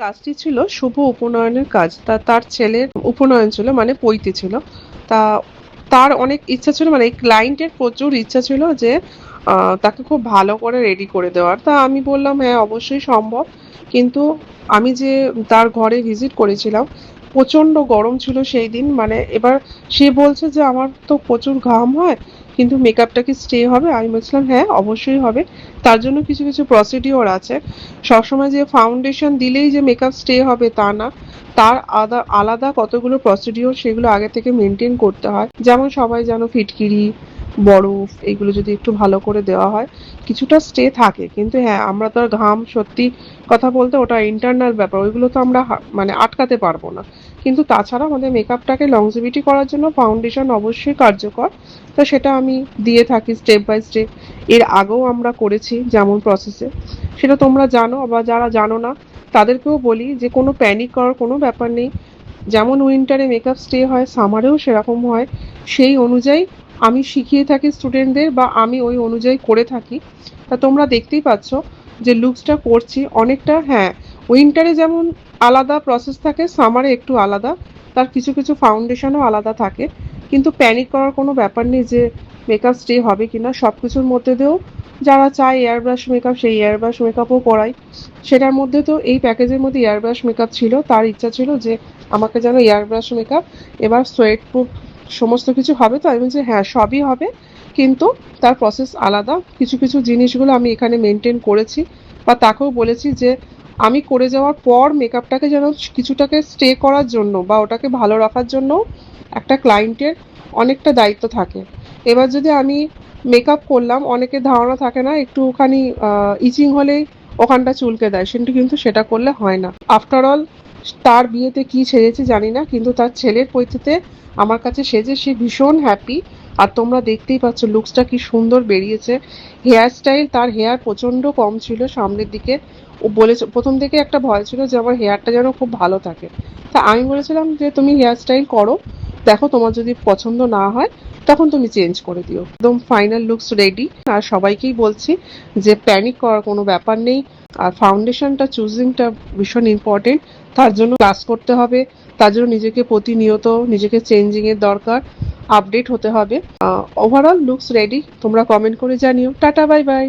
কাজটি ছিল শুভ উপনয়নের কাজ। তার ছেলের উপনয়ন ছিল, মানে পৈতে ছিল। তা তার অনেক ইচ্ছা ছিল, মানে এই ক্লায়েন্টের প্রচুর ইচ্ছা ছিল যে তাকে খুব ভালো করে রেডি করে দেওয়ার। তা আমি বললাম হ্যাঁ অবশ্যই সম্ভব। কিন্তু আমি যে তার ঘরে ভিজিট করেছিলাম, প্রচন্ড গরম ছিল সেই দিন। মানে এবার সে বলছে যে আমার তো প্রচুর ঘাম হয়, কিন্তু মেকআপটা কি স্টে হবে? আমি বলছিলাম হ্যাঁ অবশ্যই হবে। তার জন্য কিছু কিছু প্রসিডিওর আছে। সবসময় যে ফাউন্ডেশন দিলেই যে মেকআপ স্টে হবে তা না, তার আলাদা আলাদা কতগুলো প্রসিডিওর সেগুলো আগে থেকে মেনটেন করতে হয়। যেমন সবাই জানো ফিটকিরি, বরফ, এগুলো যদি একটু ভালো করে দেওয়া হয় কিছুটা স্টে থাকে। কিন্তু হ্যাঁ আমরা তো আর ঘাম, সত্যি কথা বলতে ওটা ইন্টারনাল ব্যাপার, ওইগুলো তো আমরা মানে আটকাতে পারবো না। কিন্তু তাছাড়া আমাদের মেকআপটাকে লংজিভিটি করার জন্য ফাউন্ডেশন অবশ্যই কার্যকর। তো সেটা আমি দিয়ে থাকি স্টেপ বাই স্টেপ। এর আগেও আমরা করেছি যেমন প্রসেসে, সেটা তোমরা জানো। বা যারা জানো না তাদেরকেও বলি যে কোনো প্যানিক করার কোনো ব্যাপার নেই। যেমন উইন্টারে মেকআপ স্টে হয়, সামারেও সেরকম হয়। সেই অনুযায়ী আমি শিখিয়ে থাকি স্টুডেন্টদের, বা আমি ওই অনুযায়ী করে থাকি। তা তোমরা দেখতেই পাচ্ছ যে লুকসটা করছি অনেকটা। হ্যাঁ, উইন্টারে যেমন আলাদা প্রসেস থাকে, সামারে একটু আলাদা, তার কিছু কিছু ফাউন্ডেশনও আলাদা থাকে। কিন্তু প্যানিক করার কোনো ব্যাপার নেই যে মেকআপ স্টে হবে কিনা। সব কিছুর মধ্যে দিয়েও যারা চায় এয়ার ব্রাশ মেকআপ, সেই এয়ার ব্রাশ মেকআপও করাই। সেটার মধ্যে তো এই প্যাকেজের মধ্যে এয়ার ব্রাশ মেকআপ ছিল। তার ইচ্ছা ছিল যে আমাকে যেন এয়ার ব্রাশ মেকআপ, এবার সোয়েট প্রুফ সমস্ত কিছু হবে। তো আমি বলছি হ্যাঁ সবই হবে, কিন্তু তার প্রসেস আলাদা। কিছু কিছু জিনিসগুলো আমি এখানে মেনটেন করেছি, বা তাকেও বলেছি যে আমি করে যাওয়ার পর মেকআপটাকে যেন কিছুটাকে স্টে করার জন্য বা ওটাকে ভালো রাখার জন্য একটা ক্লায়েন্টের অনেকটা দায়িত্ব থাকে। এবার যদি আমি মেকআপ করলাম, অনেকের ধারণা থাকে না একটুখানি ইচিং হলেই ওখানটা চুলকে দেয়, কিন্তু সেটা করলে হয় না। আফটার অল তার বিয়েতে কি সেজেছে জানি না, কিন্তু তার ছেলের পৈতেতে আমার কাছে সেজে সে ভীষণ হ্যাপি। আর তোমরা দেখতেই পাচ্ছ লুকসটা কি সুন্দর বেরিয়েছে। হেয়ার স্টাইল, তার হেয়ার প্রচন্ড কম ছিল সামনের দিকে। ও বলেছে, প্রথম থেকে একটা ভয় ছিল যে আমার হেয়ারটা যেন খুব ভালো থাকে। তা আমি বলেছিলাম যে তুমি হেয়ার স্টাইল করো, দেখো তোমার যদি পছন্দ না হয় তখন তুমি চেঞ্জ করে দিও। একদম ফাইনাল লুকস রেডি। আর সবাইকেই বলছি যে প্যানিক করার কোনো ব্যাপার নেই। আর ফাউন্ডেশনটা চুজিংটা ভীষণ ইম্পর্টেন্ট। তার জন্য ক্লাস করতে হবে, তার জন্য নিজেকে প্রতিনিয়ত নিজেকে চেঞ্জিং এর দরকার, আপডেট হতে হবে। Overall looks ready. তোমরা কমেন্ট করে জানিও। Tata, bye bye.